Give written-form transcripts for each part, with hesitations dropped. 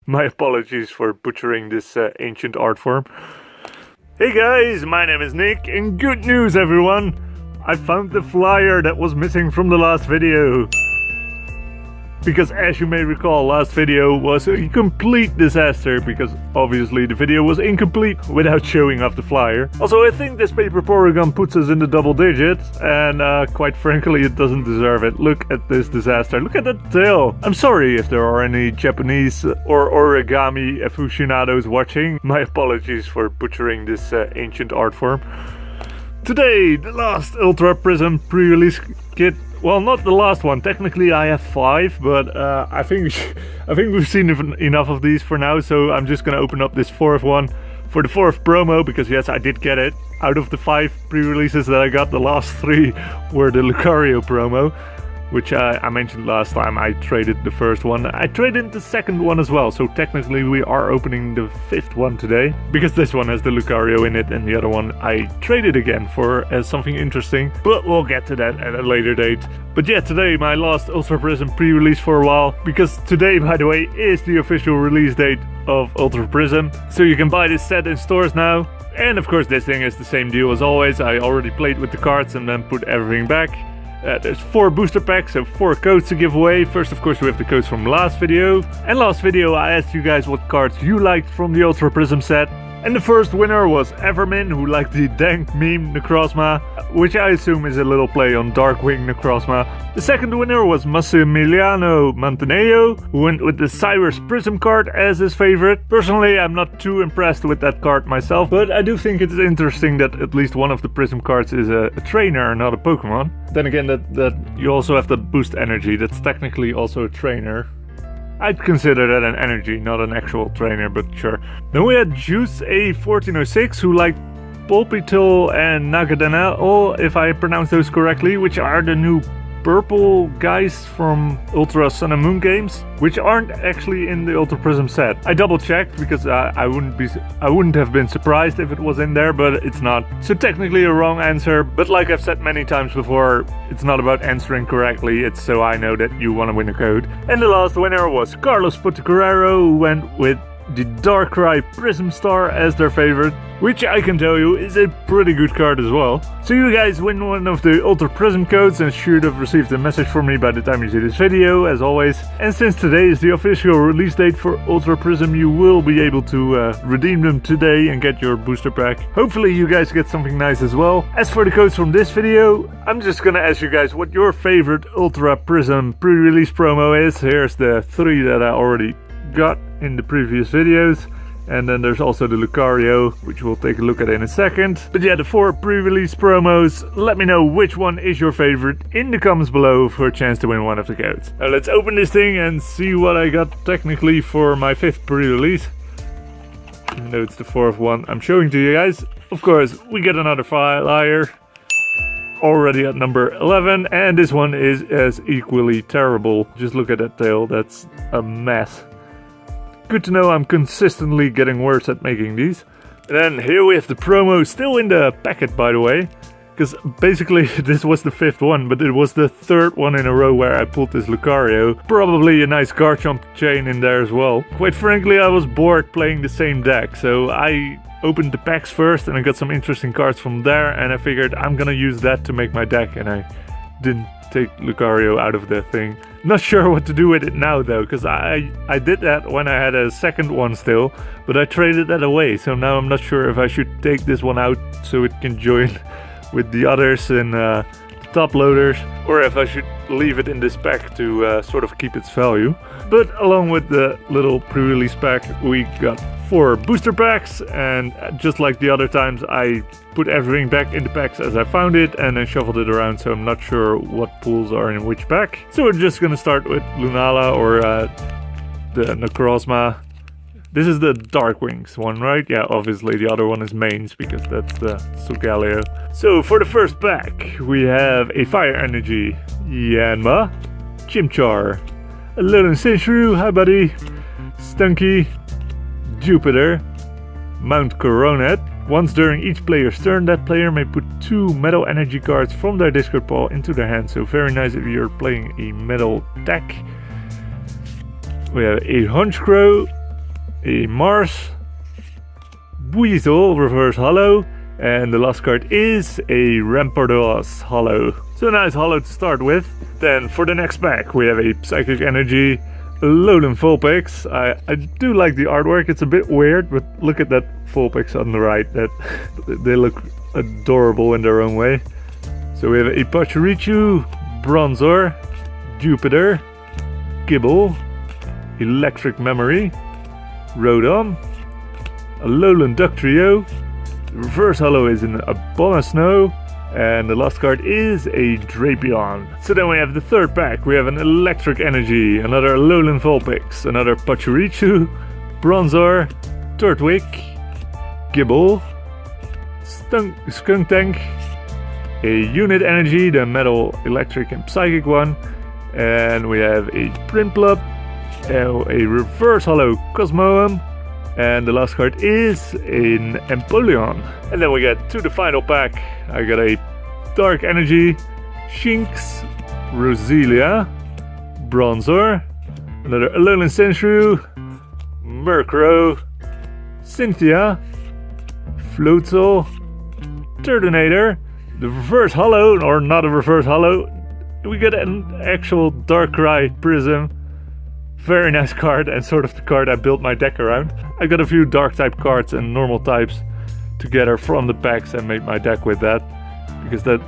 My apologies for butchering this ancient art form. Hey guys, my name is Nick, and good news everyone! I found the flyer that was missing from the last video. Because as you may recall, last video was a complete disaster because obviously the video was incomplete without showing off the flyer. Also, I think this paper polygon puts us in the double digits and quite frankly it doesn't deserve it. Look at this disaster, look at that tail. I'm sorry if there are any Japanese or origami aficionados watching. My apologies for butchering this ancient art form. Today, the last Ultra Prism pre-release kit. Well, not the last one. Technically, I have 5, but I think we've seen enough of these for now. So I'm just gonna open up this 4th one for the 4th promo because yes, I did get it. Out of the 5 pre-releases that I got, the last 3 were the Lucario promo, which I mentioned last time. I traded the first one. I traded the second one as well. So technically, we are opening the 5th one today because this one has the Lucario in it, and the other one I traded again for as something interesting. But we'll get to that at a later date. But yeah, today my last Ultra Prism pre-release for a while, because today, by the way, is the official release date of Ultra Prism. So you can buy this set in stores now. And of course, this thing is the same deal as always. I already played with the cards and then put everything back. There's 4 booster packs, so 4 codes to give away. First, of course, we have the codes from last video. And last video, I asked you guys what cards you liked from the Ultra Prism set. And the first winner was Evermin, who liked the dank meme Necrozma, which I assume is a little play on Darkwing Necrozma. The second winner was Massimiliano Mantaneo, who went with the Cyrus Prism card as his favorite. Personally, I'm not too impressed with that card myself, but I do think it's interesting that at least one of the Prism cards is a trainer and not a Pokemon. Then again, that you also have the boost energy, that's technically also a trainer. I'd consider that an energy, not an actual trainer, but sure. Then we had Juice A1406, who liked Pulpitil and Nagadanel, if I pronounce those correctly, which are the new purple guys from Ultra Sun and Moon games, which aren't actually in the Ultra Prism set. I double checked because I wouldn't have been surprised if it was in there, but it's not. So technically a wrong answer, but like I've said many times before, it's not about answering correctly, it's so I know that you want to win a code. And the last winner was Carlos Portocarrero, who went with the Darkrai Prism Star as their favorite, which I can tell you is a pretty good card as well. So you guys win one of the Ultra Prism codes and should have received a message from me by the time you see this video, as always. And since today is the official release date for Ultra Prism, you will be able to redeem them today and get your booster pack. Hopefully you guys get something nice as well. As for the codes from this video, I'm just gonna ask you guys what your favorite Ultra Prism pre-release promo is. Here's the 3 that I already got in the previous videos, and then there's also the Lucario, which we'll take a look at in a second. But yeah, the 4 pre-release promos, let me know which one is your favorite in the comments below for a chance to win one of the codes. Now let's open this thing and see what I got technically for my 5th pre-release, even though it's the 4th one I'm showing to you guys. Of course, we get another flyer, already at number 11, and this one is as equally terrible. Just look at that tail, that's a mess. Good to know I'm consistently getting worse at making these. And then here we have the promo, still in the packet by the way, because basically this was the 5th one, but it was the 3rd one in a row where I pulled this Lucario. Probably a nice Garchomp chain in there as well. Quite frankly, I was bored playing the same deck, so I opened the packs first and I got some interesting cards from there, and I figured I'm gonna use that to make my deck, and I didn't take Lucario out of the thing. Not sure what to do with it now though, because I did that when I had a second one still, but I traded that away, so now I'm not sure if I should take this one out so it can join with the others and top loaders, or if I should leave it in this pack to sort of keep its value. But along with the little pre-release pack, we got 4 booster packs, and just like the other times, I put everything back in the packs as I found it and then shuffled it around, so I'm not sure what pools are in which pack. So we're just gonna start with Lunala or the Necrozma. This is the Darkwings one, right? Yeah, obviously the other one is mains because that's the Solgaleo. So for the first pack, we have a Fire Energy, Yanma, Chimchar, a Little Sandshrew, hi buddy, Stunky, Jupiter, Mount Coronet. Once during each player's turn, that player may put 2 metal energy cards from their discard pile into their hand. So very nice if you're playing a metal deck. We have a Honchkrow, a Mars, Weasel reverse holo, and the last card is a Rampardos holo. So a nice holo to start with. Then for the next pack we have a Psychic Energy, a Lowland Vulpix. I do like the artwork, it's a bit weird, but look at that Vulpix on the right. They look adorable in their own way. So we have a Pachirisu, Bronzor, Jupiter, Gibble, Electric Memory, Rodon, a Lowland Duck Trio, the reverse holo is an Abomasnow, and the last card is a Drapion. So then we have the third pack. We have an Electric Energy, another Lowland Vulpix, another Pachirisu, Bronzor, Turtwig, Gibble, Skunk Tank, a Unit Energy, the Metal, Electric and Psychic one, and we have a Prinplup, a reverse holo Cosmoem, and the last card is an Empoleon. And then we get to the final pack. I got a Dark Energy, Shinx, Roselia, Bronzor, another Alolan Sandshrew, Murkrow, Cynthia, Floatzel, Turtonator, the reverse holo, or not a reverse holo. We get an actual Darkrai Prism. Very nice card, and sort of the card I built my deck around. I got a few dark type cards and normal types together from the packs and made my deck with that, because that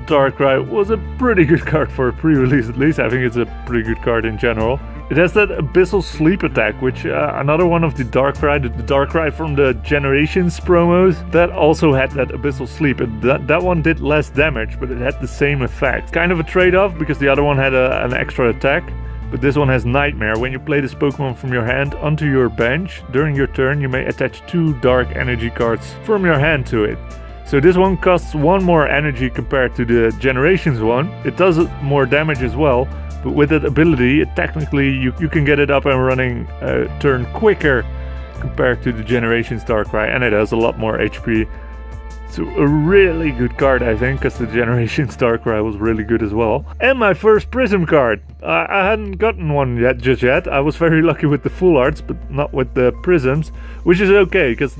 Darkrai was a pretty good card for a pre-release at least. I think it's a pretty good card in general. It has that Abyssal Sleep attack, which another one of the Darkrai, the Darkrai from the Generations promos, that also had that Abyssal Sleep. That one did less damage, but it had the same effect. Kind of a trade-off, because the other one had an extra attack. But this one has Nightmare. When you play this Pokemon from your hand onto your bench, during your turn you may attach 2 Dark Energy cards from your hand to it. So this one costs 1 more energy compared to the Generations one. It does more damage as well, but with that ability, technically you can get it up and running a turn quicker compared to the Generations Darkrai, and it has a lot more HP. So a really good card, I think, because the Generations Darkrai was really good as well. And my first Prism card. I hadn't gotten one just yet. I was very lucky with the full arts, but not with the Prisms, which is okay, because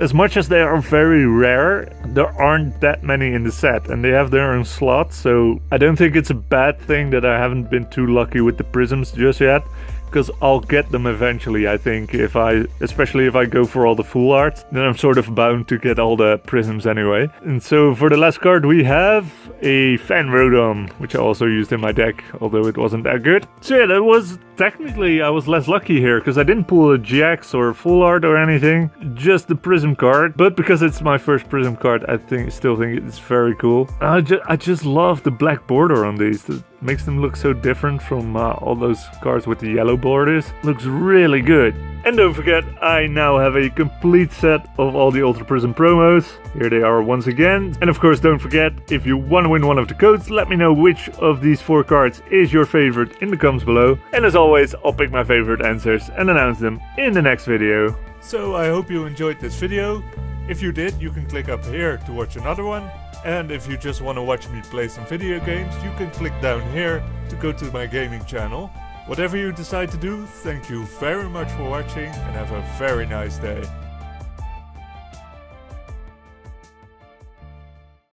as much as they are very rare, there aren't that many in the set, and they have their own slots, so I don't think it's a bad thing that I haven't been too lucky with the Prisms just yet. Because I'll get them eventually, I think, especially if I go for all the full arts, then I'm sort of bound to get all the Prisms anyway. And so for the last card we have a Fanrodon, which I also used in my deck, although it wasn't that good. So yeah, that was technically, I was less lucky here, because I didn't pull a GX or a full art or anything, just the Prism card. But because it's my first Prism card, I still think it's very cool. I just love the black border on these. Makes them look so different from all those cards with the yellow borders. Looks really good. And don't forget, I now have a complete set of all the Ultra Prism promos. Here they are once again. And of course, don't forget, if you want to win one of the codes, let me know which of these 4 cards is your favorite in the comments below. And as always, I'll pick my favorite answers and announce them in the next video. So I hope you enjoyed this video. If you did, you can click up here to watch another one. And if you just want to watch me play some video games, you can click down here to go to my gaming channel. Whatever you decide to do, thank you very much for watching and have a very nice day.